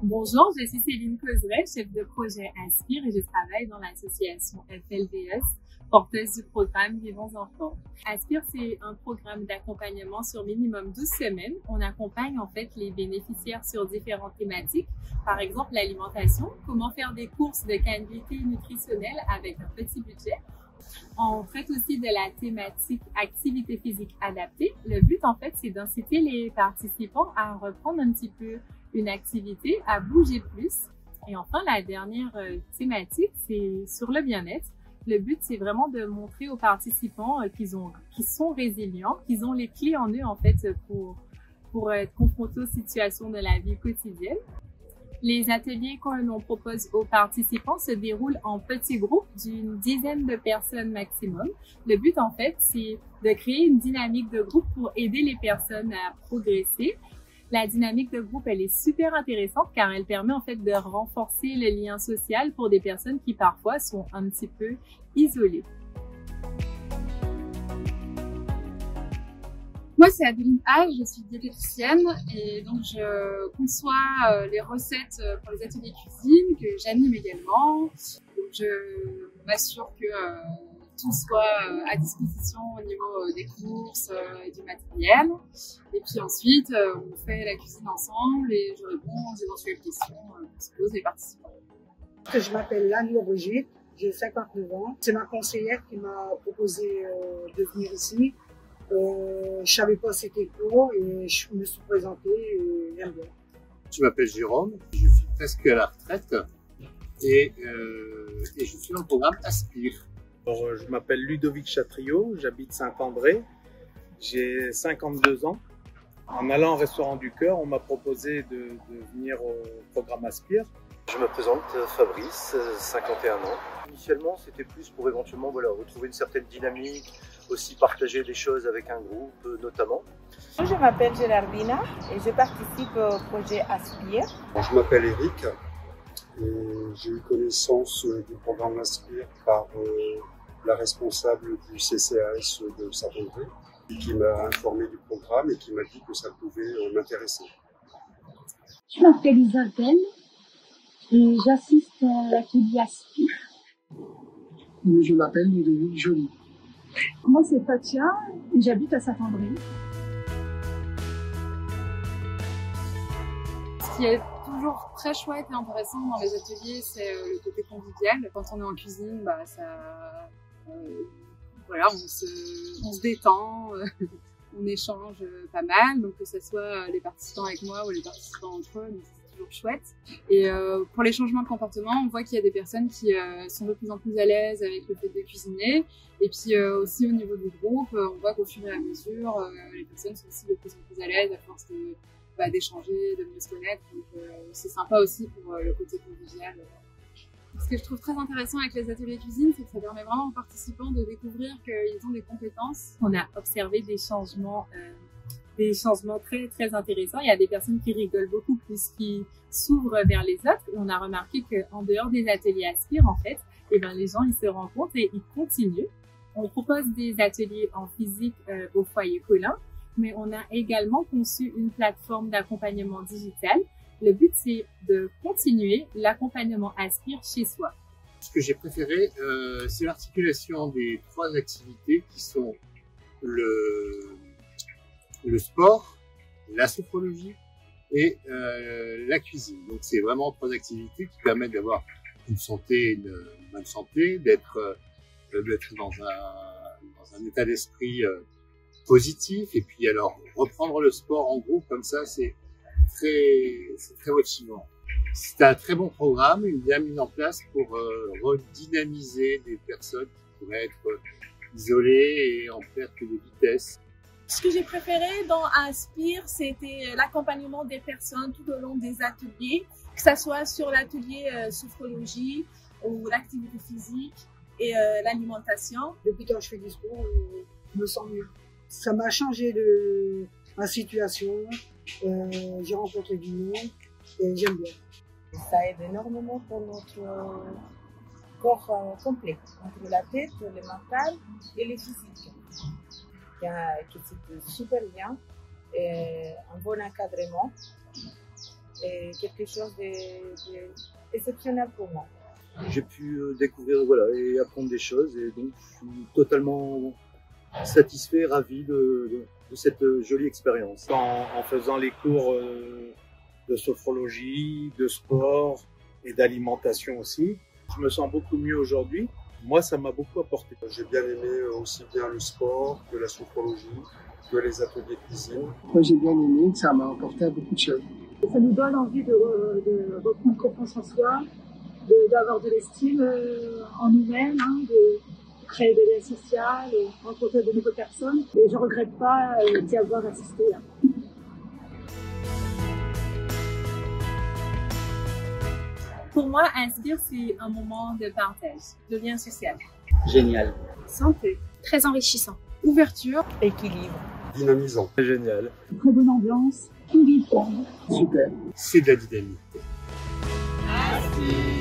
Bonjour, je suis Céline Causeret, chef de projet Aspire et je travaille dans l'association FLVS, porteuse du programme Vivons Enfants. Aspire, c'est un programme d'accompagnement sur minimum 12 semaines. On accompagne en fait les bénéficiaires sur différentes thématiques, par exemple l'alimentation, comment faire des courses de qualité nutritionnelle avec un petit budget. On traite aussi de la thématique activité physique adaptée. Le but, en fait, c'est d'inciter les participants à reprendre un petit peu une activité, à bouger plus. Et enfin, la dernière thématique, c'est sur le bien-être. Le but, c'est vraiment de montrer aux participants qu'ils sont résilients, qu'ils ont les clés en eux, en fait, pour être confrontés aux situations de la vie quotidienne. Les ateliers qu'on propose aux participants se déroulent en petits groupes d'une dizaine de personnes maximum. Le but, en fait, c'est de créer une dynamique de groupe pour aider les personnes à progresser. La dynamique de groupe, elle est super intéressante car elle permet en fait de renforcer le lien social pour des personnes qui parfois sont un petit peu isolées. Moi, c'est Adeline A, je suis diététicienne et donc je conçois les recettes pour les ateliers cuisine que j'anime également. Donc je m'assure que tout soit à disposition au niveau des courses et du matériel. Et puis ensuite, on fait la cuisine ensemble et je réponds aux éventuelles questions que se posent les participants. Je m'appelle Lanny Brigitte, j'ai 59 ans. C'est ma conseillère qui m'a proposé de venir ici. Je savais pas c'était quoi et je me suis présentée et j'aime bien. Je m'appelle Jérôme, je suis presque à la retraite et je suis dans le programme Aspire. Alors, je m'appelle Ludovic Chatriot, j'habite Saint-André, j'ai 52 ans. En allant au Restaurant du Cœur, on m'a proposé de venir au programme Aspire. Je me présente, Fabrice, 51 ans. Initialement, c'était plus pour éventuellement retrouver une certaine dynamique, aussi partager des choses avec un groupe notamment. Je m'appelle Gérardina et je participe au projet Aspire. Je m'appelle Eric et j'ai eu connaissance du programme Aspire par la responsable du CCAS de Saint-André qui m'a informé du programme et qui m'a dit que ça pouvait m'intéresser. Je m'appelle Isabelle et j'assiste à l'atelier Aspire. Je m'appelle Ludovic Joly. Moi, c'est Fatia et j'habite à Saint-André. Ce qui est toujours très chouette et intéressant dans les ateliers, c'est le côté convivial. Quand on est en cuisine, on se détend, on échange pas mal, donc que ce soit les participants avec moi ou les participants entre eux, donc c'est toujours chouette. Et pour les changements de comportement, on voit qu'il y a des personnes qui sont de plus en plus à l'aise avec le fait de cuisiner. Et puis aussi au niveau du groupe, on voit qu'au fur et à mesure, les personnes sont aussi de plus en plus à l'aise à force d'échanger, de mieux se connaître. Donc c'est sympa aussi pour le côté convivial. Ce que je trouve très intéressant avec les ateliers cuisine, c'est que ça permet vraiment aux participants de découvrir qu'ils ont des compétences. On a observé des changements très, très intéressants. Il y a des personnes qui rigolent beaucoup plus, qui s'ouvrent vers les autres. Et on a remarqué qu'en dehors des ateliers Aspire, en fait, les gens, ils se rencontrent et ils continuent. On propose des ateliers en physique au foyer Colin, mais on a également conçu une plateforme d'accompagnement digital. Le but, c'est de continuer l'accompagnement Aspire chez soi. Ce que j'ai préféré, c'est l'articulation des trois activités qui sont le sport, la sophrologie et la cuisine. Donc c'est vraiment trois activités qui permettent d'avoir une bonne santé, d'être dans un état d'esprit positif. Et puis alors reprendre le sport en groupe comme ça, c'est très motivant. C'est un très bon programme, bien mis en place pour redynamiser des personnes qui pourraient être isolées et en perte de vitesse. Ce que j'ai préféré dans Aspire, c'était l'accompagnement des personnes tout au long des ateliers, que ce soit sur l'atelier sophrologie ou l'activité physique et l'alimentation. Depuis que je fais du sport, je me sens mieux. Ça m'a changé de ma situation, j'ai rencontré du monde et j'aime bien. Ça aide énormément pour notre corps complet, entre la tête, le mental et le physique. Que c'est super bien, et un bon encadrement est quelque chose d'exceptionnel pour moi. J'ai pu découvrir et apprendre des choses et donc je suis totalement satisfait, ravi de cette jolie expérience. En faisant les cours de sophrologie, de sport et d'alimentation aussi, je me sens beaucoup mieux aujourd'hui. Moi, ça m'a beaucoup apporté. J'ai bien aimé aussi bien le sport que la sophrologie, que les ateliers de cuisine. Moi, j'ai bien aimé, ça m'a apporté à beaucoup de choses. Ça nous donne envie de reprendre confiance en soi, d'avoir de l'estime en nous-mêmes, de créer des liens sociaux, rencontrer de nouvelles personnes. Et je ne regrette pas d'y avoir assisté. Pour moi, Inspire, c'est un moment de partage, de lien social. Génial. Santé. Très enrichissant. Ouverture. Équilibre. Dynamisant. Génial. Très bonne ambiance. Convivial. Super. C'est de la dynamique. Inspire.